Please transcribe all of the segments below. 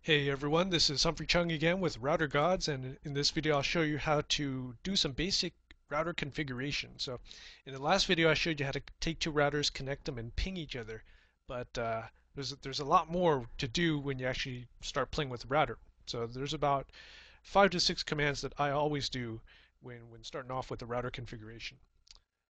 Hey everyone, this is Humphrey Chung again with Router Gods, and in this video I'll show you how to do some basic router configuration. So in the last video I showed you how to take two routers, connect them, and ping each other, but there's a lot more to do when you actually start playing with the router. So there's about 5 to 6 commands that I always do when starting off with the router configuration.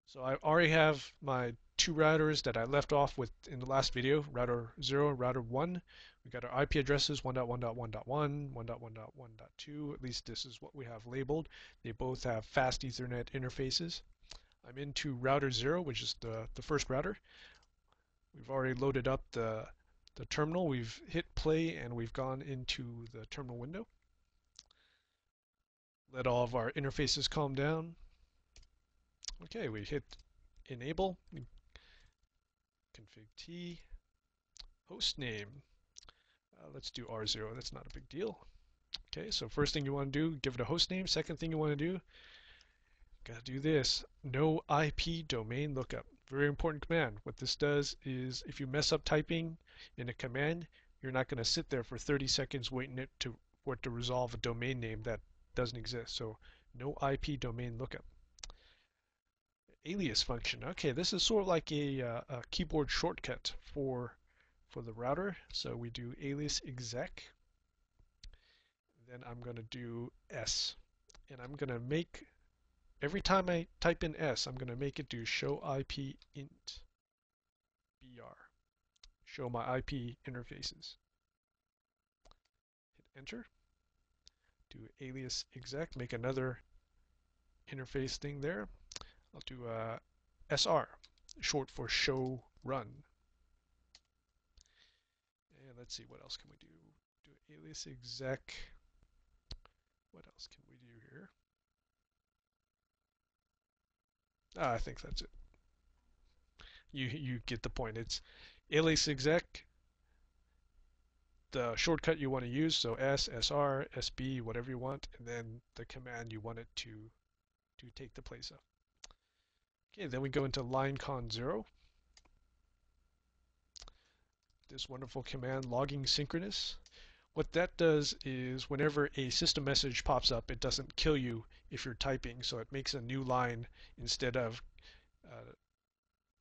So I already have my two routers that I left off with in the last video, router 0 and router 1. We got our IP addresses 1.1.1.1, 1.1.1.2, at least this is what we have labeled. They both have fast Ethernet interfaces. I'm into router 0, which is the first router. We've already loaded up the terminal. We've hit play and we've gone into the terminal window. Let all of our interfaces calm down. Okay, we hit enable, config T, host name. Let's do R0, that's not a big deal. Okay, so first thing you want to do, give it a host name. Second thing you want to do, gotta do this, no IP domain lookup. Very important command. What this does is if you mess up typing in a command, you're not going to sit there for 30 seconds waiting for it to resolve a domain name that doesn't exist. So no IP domain lookup. Alias function. Okay, this is sort of like a keyboard shortcut for the router. So we do alias exec. Then I'm going to do S. And I'm going to make, every time I type in S, I'm going to make it do show IP int BR. Show my IP interfaces. Hit enter. Do alias exec. Make another interface thing there. I'll do SR, short for show run. And let's see, what else can we do? Do alias exec. What else can we do here? I think that's it. You get the point. It's alias exec, the shortcut you want to use, so S, SR, SB, whatever you want, and then the command you want it to take the place of. Okay, then we go into linecon 0. This wonderful command, logging synchronous. What that does is whenever a system message pops up, it doesn't kill you if you're typing, so it makes a new line instead of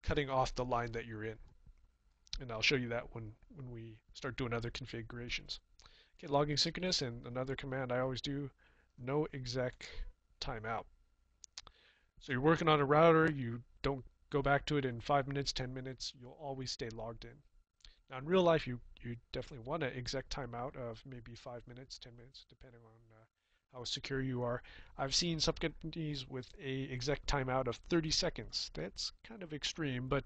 cutting off the line that you're in. And I'll show you that when we start doing other configurations. Okay, logging synchronous, and another command I always do, no exec timeout. So you're working on a router, you don't go back to it in 5 minutes, 10 minutes, you'll always stay logged in. Now in real life, you definitely want an exec timeout of maybe 5 minutes, 10 minutes, depending on how secure you are. I've seen some companies with a exec timeout of 30 seconds. That's kind of extreme, but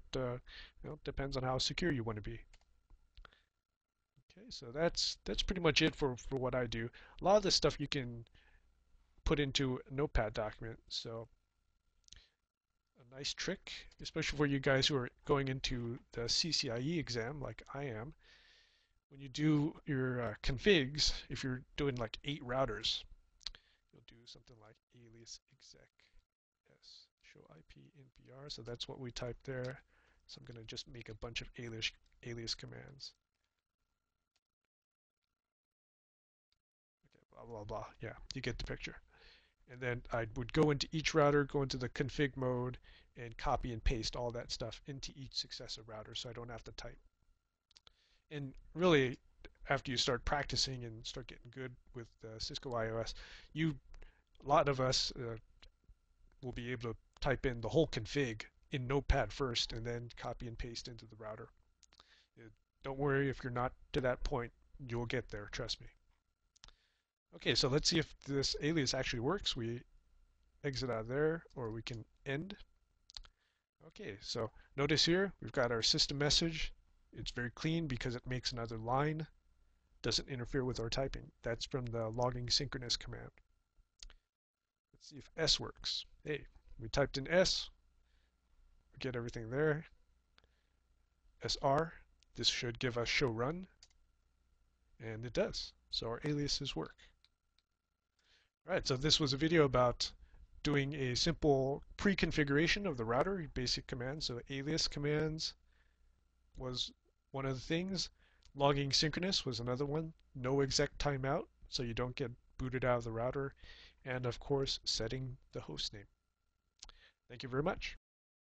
depends on how secure you want to be. Okay, so that's pretty much it for what I do. A lot of this stuff you can put into a notepad document. So a nice trick, especially for you guys who are going into the CCIE exam like I am. When you do your configs, if you're doing like 8 routers, you'll do something like alias exec s show IP NPR. So that's what we typed there. So I'm going to just make a bunch of alias commands. Okay, blah blah blah. Yeah, you get the picture. And then I would go into each router, go into the config mode, and copy and paste all that stuff into each successive router so I don't have to type. And really, after you start practicing and start getting good with Cisco IOS, a lot of us will be able to type in the whole config in Notepad first and then copy and paste into the router. Don't worry if you're not to that point, you'll get there, trust me. Okay, so let's see if this alias actually works. We exit out of there, or we can end. Okay, so notice here we've got our system message. It's very clean because it makes another line, doesn't interfere with our typing. That's from the logging synchronous command. Let's see if S works. Hey, we typed in S, we get everything there. SR, this should give us show run, and it does. So our aliases work. Alright, so this was a video about doing a simple pre-configuration of the router, basic commands. So alias commands was one of the things. Logging synchronous was another one. No exec timeout, so you don't get booted out of the router. And of course, setting the host name. Thank you very much.